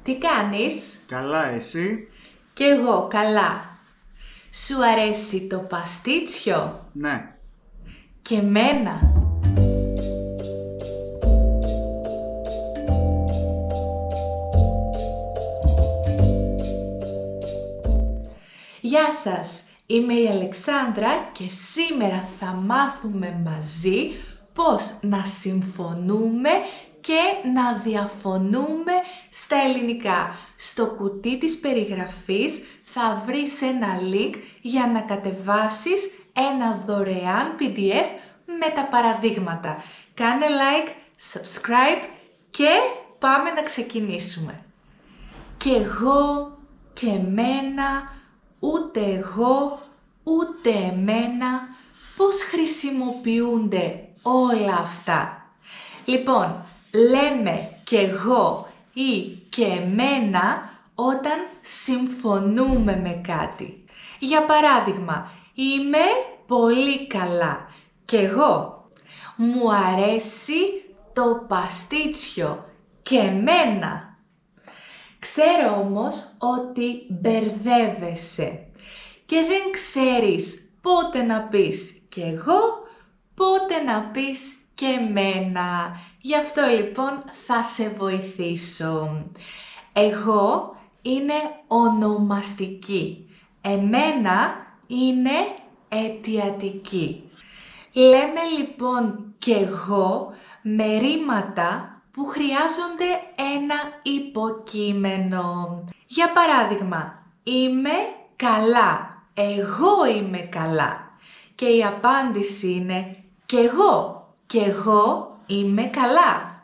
Τι κάνεις? Καλά, εσύ? Κι εγώ καλά. Σου αρέσει το παστίτσιο? Ναι. Και εμένα. Γεια σας, είμαι η Αλεξάνδρα και σήμερα θα μάθουμε μαζί πώς να συμφωνούμε και να διαφωνούμε στα ελληνικά. Στο κουτί της περιγραφής θα βρεις ένα link για να κατεβάσεις ένα δωρεάν PDF με τα παραδείγματα. Κάνε like, subscribe και πάμε να ξεκινήσουμε. Κι εγώ, και εμένα, ούτε εγώ, ούτε εμένα, πώς χρησιμοποιούνται όλα αυτά? Λοιπόν, λέμε κι εγώ ή και εμένα όταν συμφωνούμε με κάτι. Για παράδειγμα, είμαι πολύ καλά. Κι εγώ. Μου αρέσει το παστίτσιο. Και εμένα. Ξέρω όμως ότι μπερδεύεσαι και δεν ξέρεις πότε να πεις κι εγώ, πότε να πεις και εμένα. Γι' αυτό λοιπόν θα σε βοηθήσω. Εγώ είναι ονομαστική. Εμένα είναι αιτιατική. Λέμε λοιπόν κι εγώ με ρήματα που χρειάζονται ένα υποκείμενο. Για παράδειγμα, είμαι καλά. Εγώ είμαι καλά. Και η απάντηση είναι κι εγώ. Κι εγώ είμαι καλά.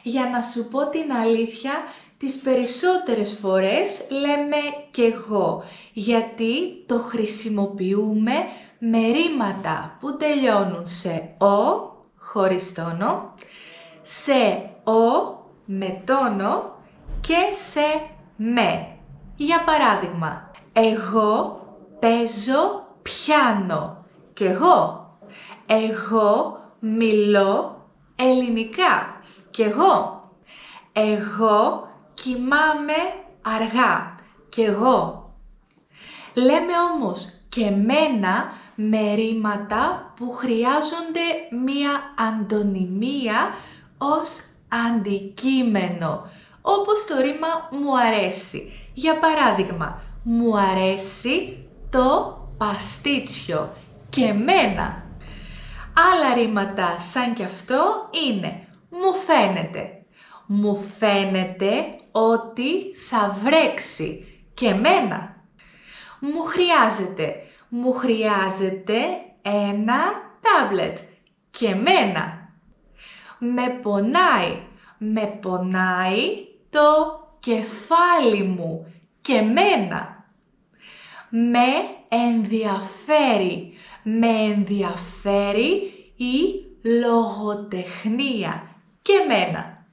Για να σου πω την αλήθεια, τις περισσότερες φορές λέμε κι εγώ, γιατί το χρησιμοποιούμε με ρήματα που τελειώνουν σε ο, χωρίς τόνο, σε ο, με τόνο και σε με. Για παράδειγμα, εγώ παίζω πιάνο. Κι εγώ. Εγώ μιλώ ελληνικά. Κι εγώ. Εγώ κοιμάμαι αργά. Κι εγώ. Λέμε όμως και εμένα με ρήματα που χρειάζονται μία αντωνυμία ως αντικείμενο. Όπως το ρήμα μου αρέσει. Για παράδειγμα, μου αρέσει το παστίτσιο. Και εμένα. Άλλα ρήματα σαν κι αυτό είναι μου φαίνεται. Μου φαίνεται ότι θα βρέξει. Και εμένα. Μου χρειάζεται. Μου χρειάζεται ένα τάμπλετ. Και εμένα. Με πονάει. Με πονάει το κεφάλι μου. Και εμένα. Με ενδιαφέρει. Με ενδιαφέρει η λογοτεχνία. Και εμένα.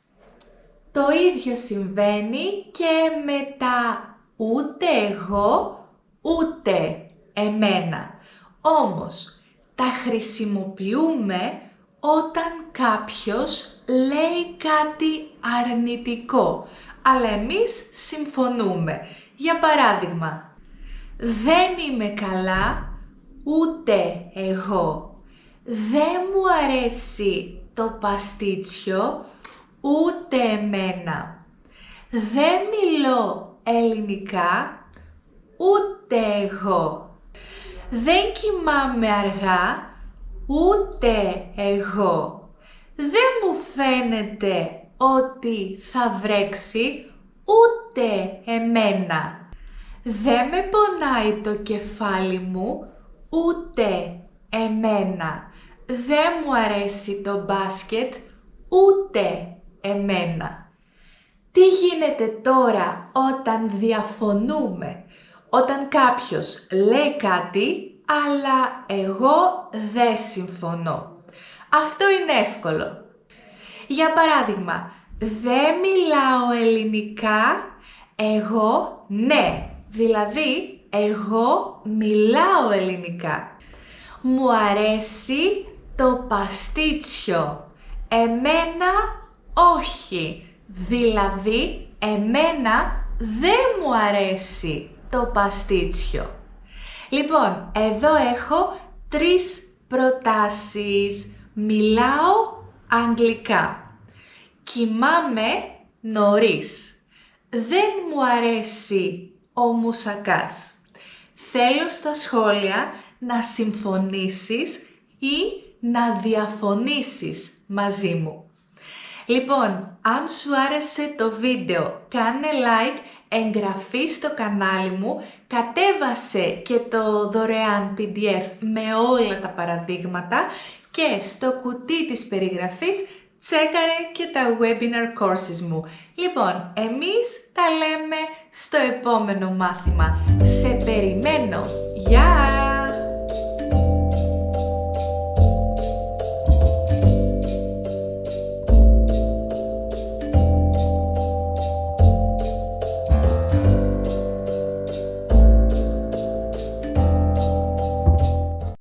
Το ίδιο συμβαίνει και με τα ούτε εγώ, ούτε εμένα. Όμως, τα χρησιμοποιούμε όταν κάποιος λέει κάτι αρνητικό, αλλά εμείς συμφωνούμε. Για παράδειγμα, δεν είμαι καλά, ούτε εγώ. Δεν μου αρέσει το παστίτσιο, ούτε εμένα. Δεν μιλώ ελληνικά, ούτε εγώ. Δεν κοιμάμαι αργά, ούτε εγώ. Δεν μου φαίνεται ότι θα βρέξει, ούτε εμένα. Δεν με πονάει το κεφάλι μου, ούτε εμένα. Δεν μου αρέσει το μπάσκετ, ούτε εμένα. Τι γίνεται τώρα όταν διαφωνούμε? Όταν κάποιος λέει κάτι, αλλά εγώ δεν συμφωνώ. Αυτό είναι εύκολο. Για παράδειγμα, δεν μιλάω ελληνικά, εγώ ναι. Δηλαδή, εγώ μιλάω ελληνικά. Μου αρέσει το παστίτσιο. Εμένα όχι. Δηλαδή, Εμένα δεν μου αρέσει το παστίτσιο. Λοιπόν, εδώ έχω 3 προτάσεις. Μιλάω αγγλικά. Κοιμάμαι νωρίς. Δεν μου αρέσει ο μουσακάς. Θέλω στα σχόλια να συμφωνήσεις ή να διαφωνήσεις μαζί μου. Λοιπόν, αν σου άρεσε το βίντεο, κάνε like, εγγραφή στο κανάλι μου, κατέβασε και το δωρεάν PDF με όλα τα παραδείγματα και στο κουτί της περιγραφής τσέκαρε και τα webinar courses μου. Λοιπόν, εμείς τα λέμε στο επόμενο μάθημα. Σε περιμένω. Γεια!